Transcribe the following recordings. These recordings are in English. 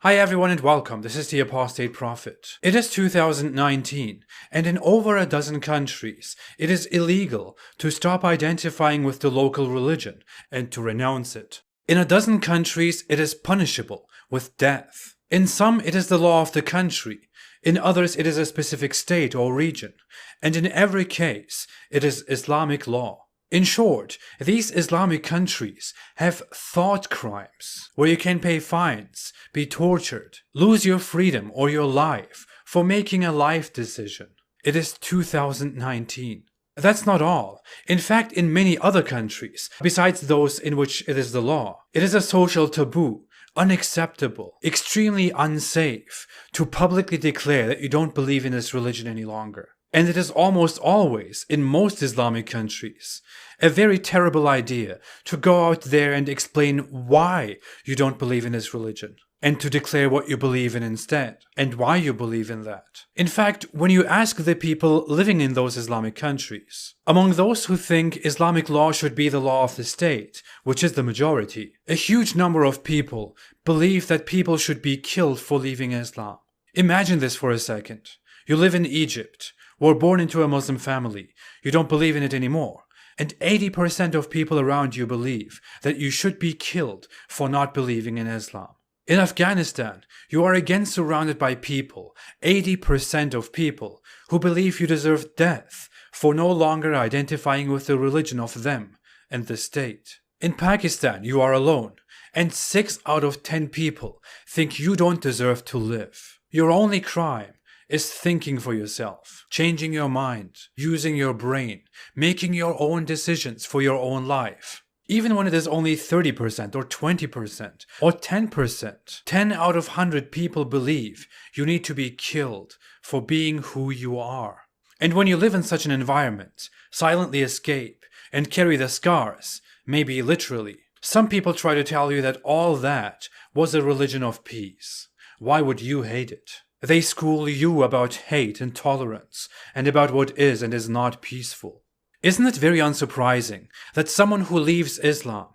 Hi everyone and welcome, this is the Apostate Prophet. It is 2019, and in over a dozen countries, it is illegal to stop identifying with the local religion and to renounce it. In a dozen countries, it is punishable with death. In some, it is the law of the country. In others, it is a specific state or region. And in every case, it is Islamic law. In short, these Islamic countries have thought crimes where you can pay fines, be tortured, lose your freedom or your life for making a life decision. It is 2019. That's not all. In fact, in many other countries, besides those in which it is the law, it is a social taboo, unacceptable, extremely unsafe to publicly declare that you don't believe in this religion any longer. And it is almost always, in most Islamic countries, a very terrible idea to go out there and explain why you don't believe in this religion, and to declare what you believe in instead, and why you believe in that. In fact, when you ask the people living in those Islamic countries, among those who think Islamic law should be the law of the state, which is the majority, a huge number of people believe that people should be killed for leaving Islam. Imagine this for a second. You live in Egypt, were born into a Muslim family, you don't believe in it anymore, and 80% of people around you believe that you should be killed for not believing in Islam. In Afghanistan, you are again surrounded by people, 80% of people, who believe you deserve death for no longer identifying with the religion of them and the state. In Pakistan, you are alone, and 6 out of 10 people think you don't deserve to live. Your only crime is thinking for yourself, changing your mind, using your brain, making your own decisions for your own life. Even when it is only 30% or 20% or 10%, 10 out of 100 people believe you need to be killed for being who you are. And when you live in such an environment, silently escape and carry the scars, maybe literally, some people try to tell you that all that was a religion of peace. Why would you hate it? They school you about hate and tolerance, and about what is and is not peaceful. Isn't it very unsurprising that someone who leaves Islam,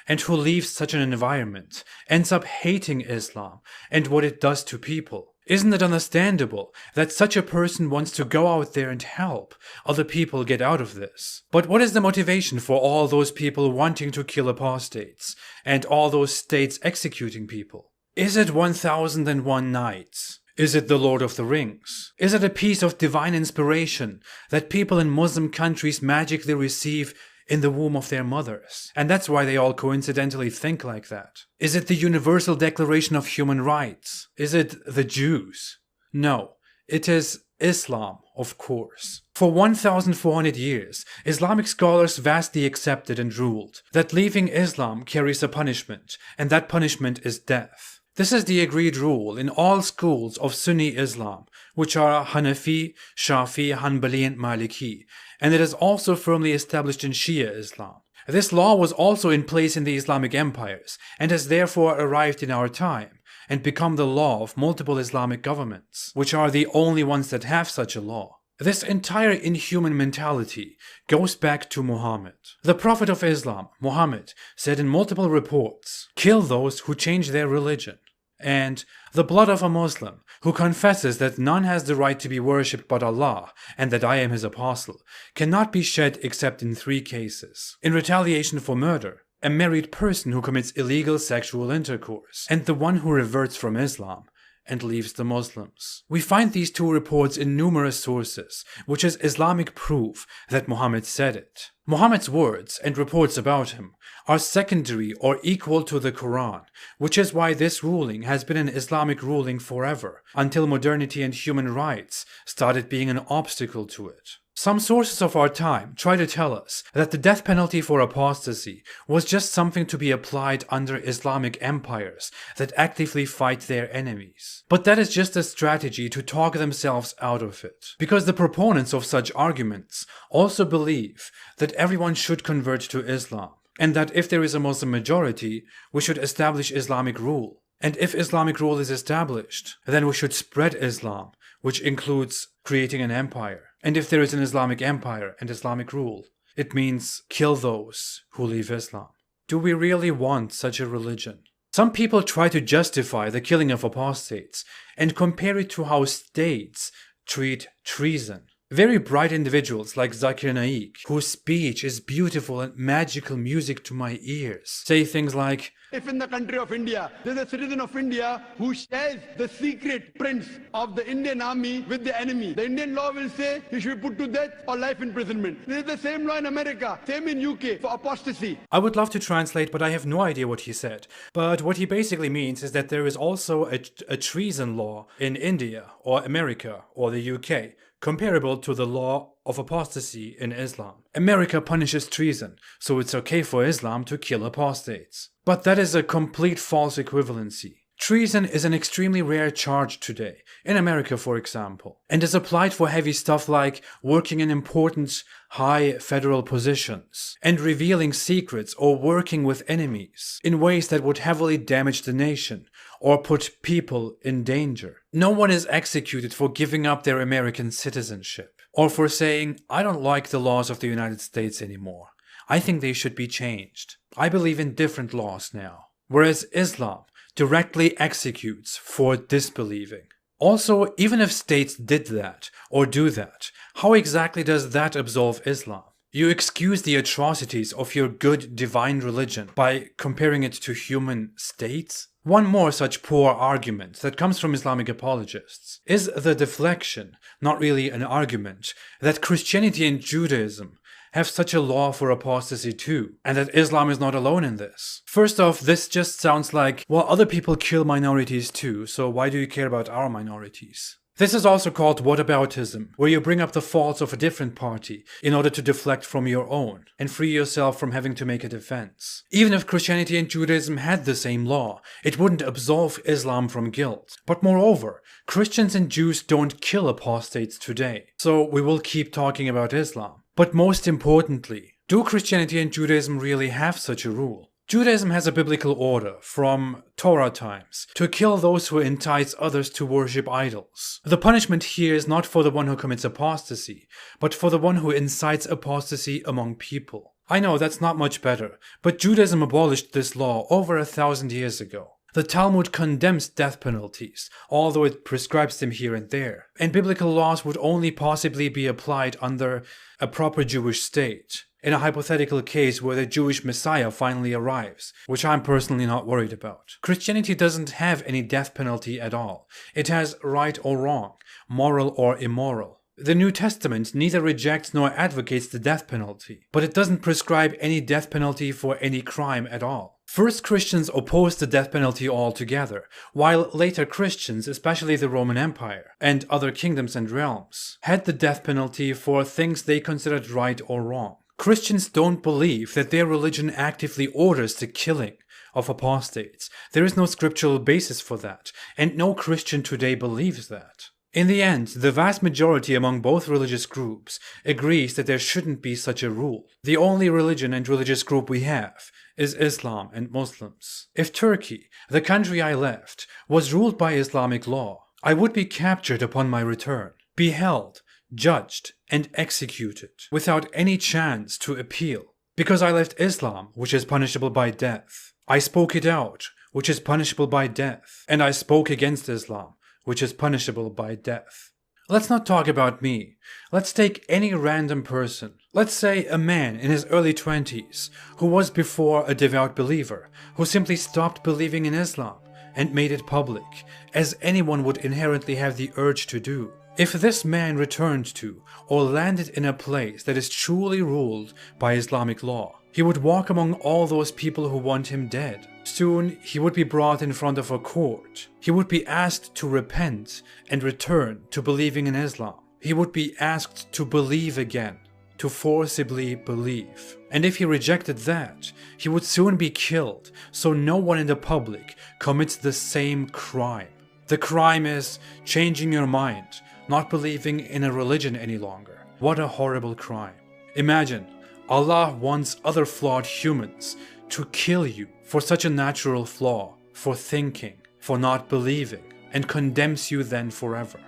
and who leaves such an environment, ends up hating Islam and what it does to people? Isn't it understandable that such a person wants to go out there and help other people get out of this? But what is the motivation for all those people wanting to kill apostates, and all those states executing people? Is it 1001 Nights? Is it the Lord of the Rings? Is it a piece of divine inspiration that people in Muslim countries magically receive in the womb of their mothers? And that's why they all coincidentally think like that. Is it the Universal Declaration of Human Rights? Is it the Jews? No, it is Islam, of course. For 1,400 years, Islamic scholars vastly accepted and ruled that leaving Islam carries a punishment, and that punishment is death. This is the agreed rule in all schools of Sunni Islam, which are Hanafi, Shafi, Hanbali and Maliki, and it is also firmly established in Shia Islam. This law was also in place in the Islamic empires, and has therefore arrived in our time, and become the law of multiple Islamic governments, which are the only ones that have such a law. This entire inhuman mentality goes back to Muhammad. The Prophet of Islam, Muhammad, said in multiple reports, "Kill those who change their religion." And the blood of a Muslim who confesses that none has the right to be worshipped but Allah and that I am his apostle cannot be shed except in 3 cases. In retaliation for murder, a married person who commits illegal sexual intercourse, and the one who reverts from Islam and leaves the Muslims. We find these 2 reports in numerous sources, which is Islamic proof that Muhammad said it. Muhammad's words and reports about him are secondary or equal to the Quran, which is why this ruling has been an Islamic ruling forever, until modernity and human rights started being an obstacle to it. Some sources of our time try to tell us that the death penalty for apostasy was just something to be applied under Islamic empires that actively fight their enemies. But that is just a strategy to talk themselves out of it, because the proponents of such arguments also believe that everyone should convert to Islam, and that if there is a Muslim majority, we should establish Islamic rule. And if Islamic rule is established, then we should spread Islam, which includes creating an empire. And if there is an Islamic empire and Islamic rule, it means kill those who leave Islam. Do we really want such a religion? Some people try to justify the killing of apostates and compare it to how states treat treason. Very bright individuals like Zakir Naik, whose speech is beautiful and magical music to my ears, say things like, if in the country of India, there's a citizen of India who shares the secret prints of the Indian army with the enemy, the Indian law will say he should be put to death or life imprisonment. This is the same law in America, same in UK for apostasy. I would love to translate, but I have no idea what he said. But what he basically means is that there is also a treason law in India or America or the UK, comparable to the law of apostasy in Islam. America punishes treason, so it's okay for Islam to kill apostates. But that is a complete false equivalency. Treason is an extremely rare charge today, in America for example, and is applied for heavy stuff like working in important high federal positions, and revealing secrets or working with enemies in ways that would heavily damage the nation or put people in danger. No one is executed for giving up their American citizenship, or for saying, I don't like the laws of the United States anymore. I think they should be changed. I believe in different laws now. Whereas Islam directly executes for disbelieving. Also, even if states did that or do that, how exactly does that absolve Islam? You excuse the atrocities of your good divine religion by comparing it to human states? One more such poor argument that comes from Islamic apologists is the deflection, not really an argument, that Christianity and Judaism have such a law for apostasy too, and that Islam is not alone in this. First off, this just sounds like, well, other people kill minorities too, so why do you care about our minorities? This is also called whataboutism, where you bring up the faults of a different party in order to deflect from your own and free yourself from having to make a defense. Even if Christianity and Judaism had the same law, it wouldn't absolve Islam from guilt. But moreover, Christians and Jews don't kill apostates today, so we will keep talking about Islam. But most importantly, do Christianity and Judaism really have such a rule? Judaism has a biblical order from Torah times to kill those who entice others to worship idols. The punishment here is not for the one who commits apostasy, but for the one who incites apostasy among people. I know that's not much better, but Judaism abolished this law over 1,000 years ago. The Talmud condemns death penalties, although it prescribes them here and there, and biblical laws would only possibly be applied under a proper Jewish state, in a hypothetical case where the Jewish Messiah finally arrives, which I'm personally not worried about. Christianity doesn't have any death penalty at all. It has right or wrong, moral or immoral. The New Testament neither rejects nor advocates the death penalty, but it doesn't prescribe any death penalty for any crime at all. First Christians opposed the death penalty altogether, while later Christians, especially the Roman Empire and other kingdoms and realms, had the death penalty for things they considered right or wrong. Christians don't believe that their religion actively orders the killing of apostates. There is no scriptural basis for that, and no Christian today believes that. In the end, the vast majority among both religious groups agrees that there shouldn't be such a rule. The only religion and religious group we have is Islam and Muslims. If Turkey, the country I left, was ruled by Islamic law, I would be captured upon my return, be held, judged, and executed, without any chance to appeal. Because I left Islam, which is punishable by death. I spoke it out, which is punishable by death. And I spoke against Islam, which is punishable by death. Let's not talk about me. Let's take any random person. Let's say a man in his early 20s, who was before a devout believer, who simply stopped believing in Islam and made it public, as anyone would inherently have the urge to do. If this man returned to or landed in a place that is truly ruled by Islamic law, he would walk among all those people who want him dead. Soon he would be brought in front of a court. He would be asked to repent and return to believing in Islam. He would be asked to believe again, to forcibly believe. And if he rejected that, he would soon be killed, so no one in the public commits the same crime. The crime is changing your mind, not believing in a religion any longer. What a horrible crime. Imagine, Allah wants other flawed humans to kill you for such a natural flaw, for thinking, for not believing, and condemns you then forever.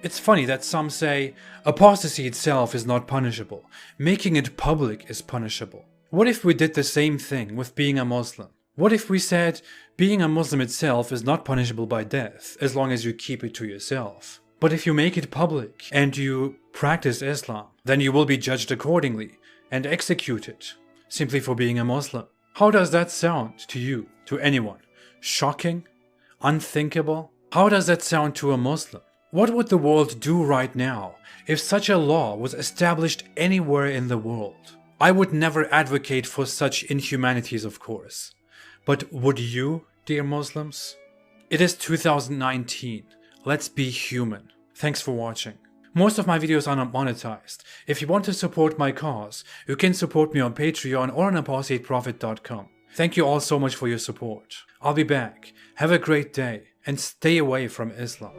It's funny that some say apostasy itself is not punishable, making it public is punishable. What if we did the same thing with being a Muslim? What if we said being a Muslim itself is not punishable by death as long as you keep it to yourself? But if you make it public and you practice Islam, then you will be judged accordingly and executed simply for being a Muslim. How does that sound to you, to anyone? Shocking? Unthinkable? How does that sound to a Muslim? What would the world do right now if such a law was established anywhere in the world? I would never advocate for such inhumanities, of course. But would you, dear Muslims? It is 2019. Let's be human. Thanks for watching. Most of my videos are not monetized. If you want to support my cause, you can support me on Patreon or on apostateprophet.com. Thank you all so much for your support. I'll be back. Have a great day and stay away from Islam.